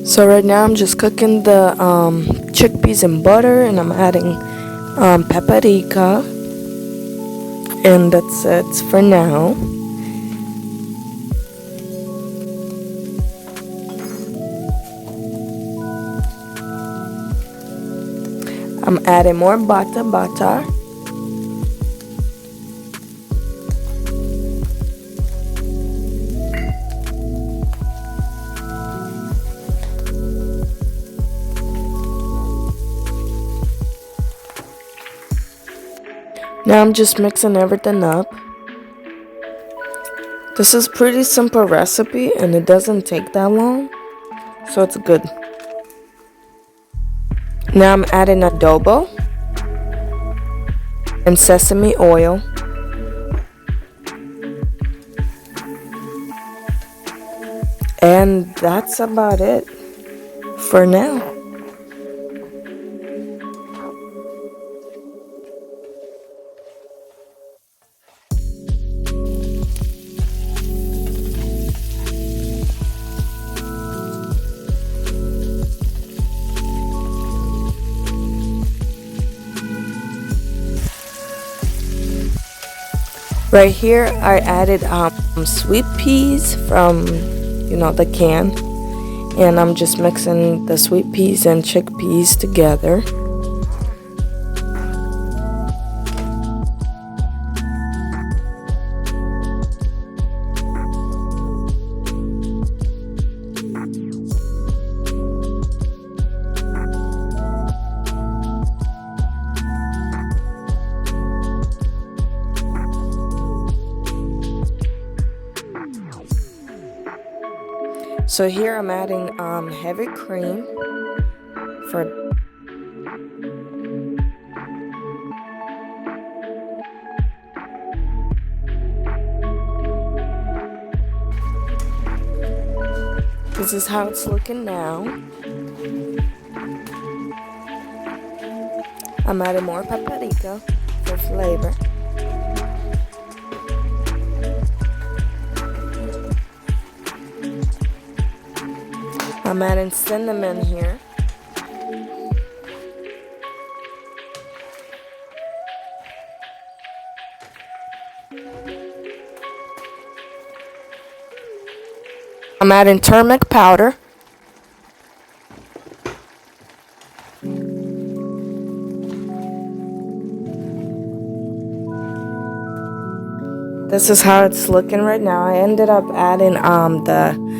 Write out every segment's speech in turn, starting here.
So right now I'm just cooking the chickpeas in butter, and I'm adding paprika, and that's it for now. I'm adding more butter. Now I'm just mixing everything up. This is pretty simple recipe and it doesn't take that long, so it's good. Now I'm adding adobo and sesame oil. And that's about it for now. Right here I added sweet peas from the can, and I'm just mixing the sweet peas and chickpeas together. So here I'm adding heavy cream for this is how it's looking now. I'm adding more paprika for flavor. I'm adding cinnamon here. I'm adding turmeric powder. This is how it's looking right now. I ended up adding the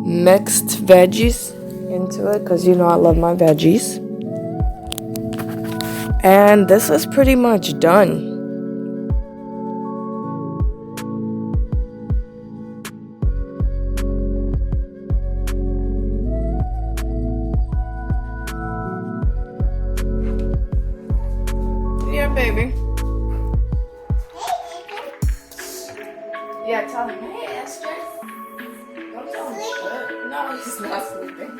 mixed veggies into it because I love my veggies. And this is pretty much done. Yeah, baby. Yeah, tell him, hey, Esther. Don't tell him shit. No, he's not sleeping.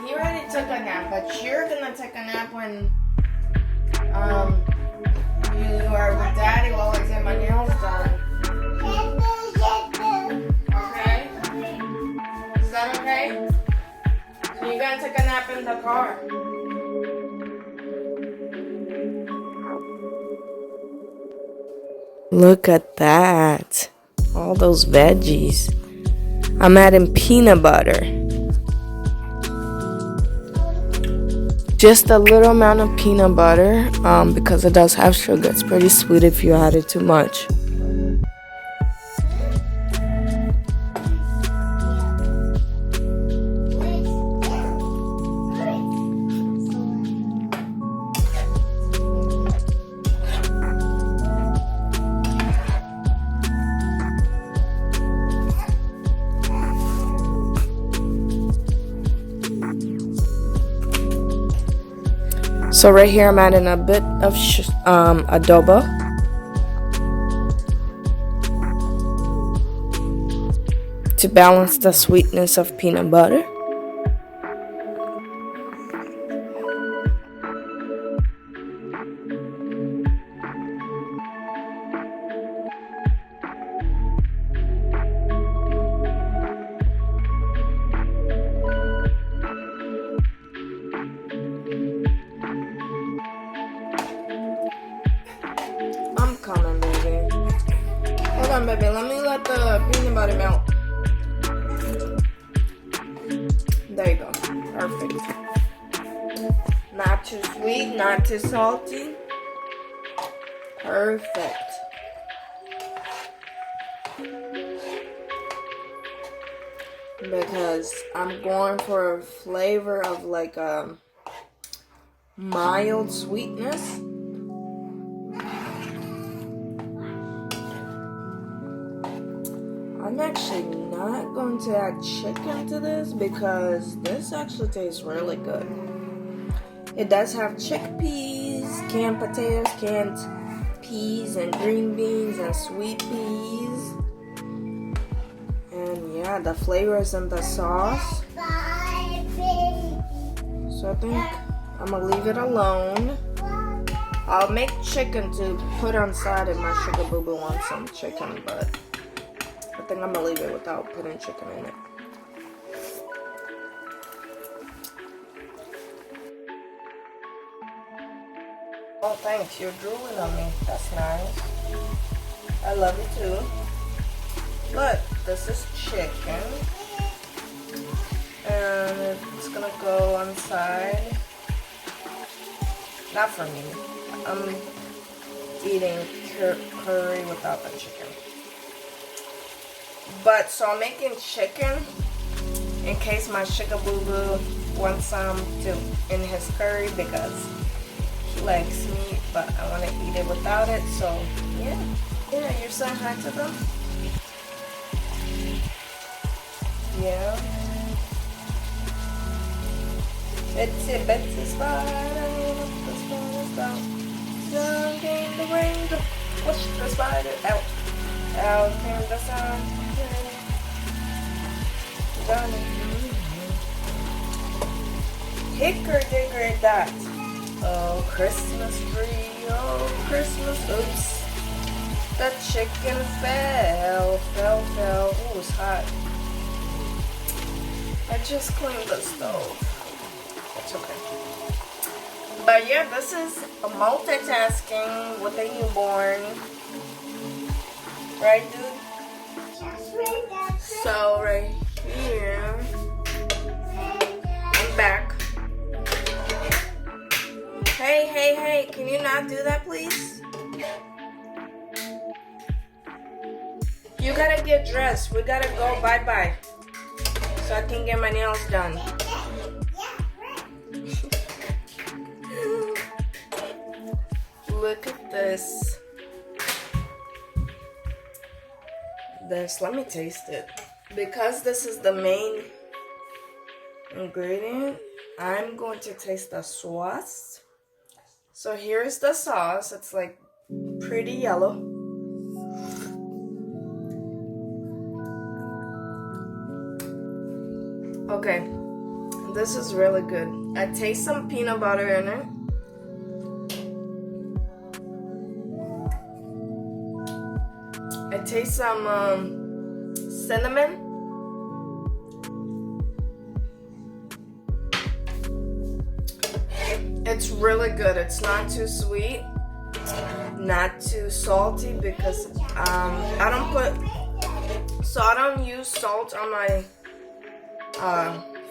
He already took a nap, but you're gonna take a nap when you are with Daddy while I get my nails done. Okay? Is that okay? So you're gonna take a nap in the car. Look at that. All those veggies. I'm adding peanut butter. Just a little amount of peanut butter because it does have sugar. It's pretty sweet if you add it too much. So right here I'm adding a bit of adobo. To balance the sweetness of peanut butter. Not too salty. Perfect. Because I'm going for a flavor of like a mild sweetness. I'm actually not going to add chicken to this because this actually tastes really good. It does have chickpeas, canned potatoes, canned peas, and green beans, and sweet peas. And yeah, the flavors in the sauce. So I think I'm gonna leave it alone. I'll make chicken to put on side if my sugar boo boo wants some chicken, but I think I'm gonna leave it without putting chicken in it. Oh, thanks. You're drooling on me. That's nice. I love you too. Look, this is chicken. And it's gonna go on side. Not for me. I'm eating curry without the chicken. But so I'm making chicken in case my sugar boo boo wants some to in his curry because he likes meat, but I want to eat it without it. So yeah, you're saying hi to them. Yeah. Betsy spider, the spider's out. Down came the rain, push the spider out. Out came the sun. Hickory dickory dock. Oh, Christmas tree. Oh, Christmas. Oops. The chicken fell. Ooh, it's hot. I just cleaned the stove. That's okay. But yeah, this is a multitasking with a newborn. Right, dude? So right here, I'm back. Hey, can you not do that, please? You gotta get dressed. We gotta go bye-bye. So I can get my nails done. Look at this. Let me taste it. Because this is the main ingredient, I'm going to taste the sauce. So here's the sauce. It's like pretty yellow. Okay, this is really good. I taste some peanut butter in it. I taste some cinnamon. It's really good. It's not too sweet, not too salty because I don't use salt on my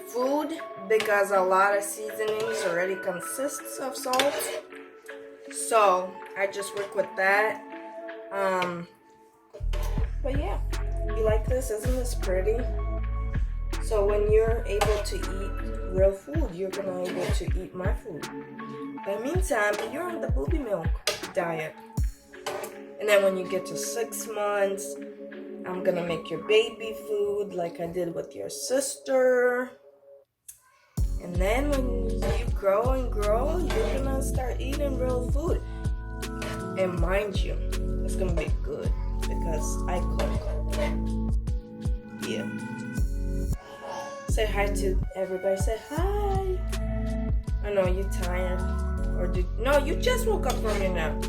food because a lot of seasonings already consists of salt. So I just work with that. But yeah, you like this? Isn't this pretty? So when you're able to eat real food, you're gonna be able to eat my food. But meantime, you're on the booby milk diet. And then when you get to 6 months, I'm gonna make your baby food like I did with your sister. And then when you grow and grow, you're gonna start eating real food. And mind you, it's gonna be good because I cook. Yeah. Say hi to everybody. Say hi. I know you're tired. No, you just woke up from your nap.